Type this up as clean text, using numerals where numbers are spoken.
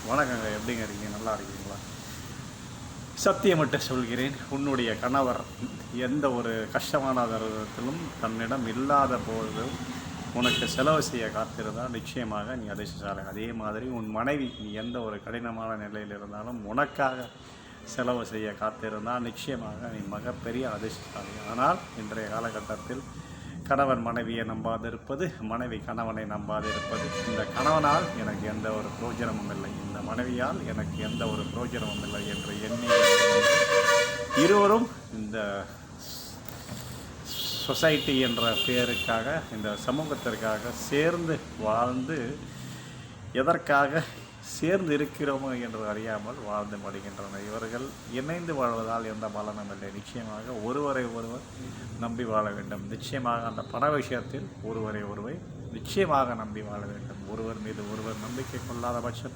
வணக்கங்க. எப்படிங்க இருக்கீங்க? நல்லா இருக்கீங்களா? சத்தியமிட்டு சொல்கிறேன், உன்னுடைய கணவர் எந்த ஒரு கஷ்டமான தருணத்திலும் தன்னிடம் இல்லாத போதும் உனக்கு செலவு செய்ய காத்திருந்தால் நிச்சயமாக நீ அதிர்ஷ்டசாலி. அதே மாதிரி உன் மனைவி நீ எந்த ஒரு கடினமான நிலையில் இருந்தாலும் உனக்காக செலவு செய்ய காத்திருந்தால் நிச்சயமாக நீ மிகப்பெரிய அதிர்ஷ்டசாலி. ஆனால் இன்றைய காலகட்டத்தில் கணவன் மனைவியை நம்பாதிருப்பது, மனைவி கணவனை நம்பாதிருப்பது, இந்த கணவனால் எனக்கு எந்த ஒரு பிரயோஜனமும் இல்லை, இந்த மனைவியால் எனக்கு எந்த ஒரு பிரயோஜனமும் இல்லை என்று எண்ணி இருவரும் இந்த சொசைட்டி என்ற பெயருக்காக, இந்த சமூகத்திற்காக சேர்ந்து வாழ்ந்து எதற்காக சேர்ந்து இருக்கிறோமோ என்று அறியாமல் வாழ்ந்து மடிகின்றனர். இவர்கள் இணைந்து வாழ்வதால் எந்த பலனும் இல்லை. நிச்சயமாக ஒருவரை ஒருவர் நம்பி வாழ வேண்டும். நிச்சயமாக அந்த பண விஷயத்தில் ஒருவரை ஒருவர் நிச்சயமாக நம்பி வாழ வேண்டும். ஒருவர் மீது ஒருவர் நம்பிக்கை கொள்ளாத பட்சம்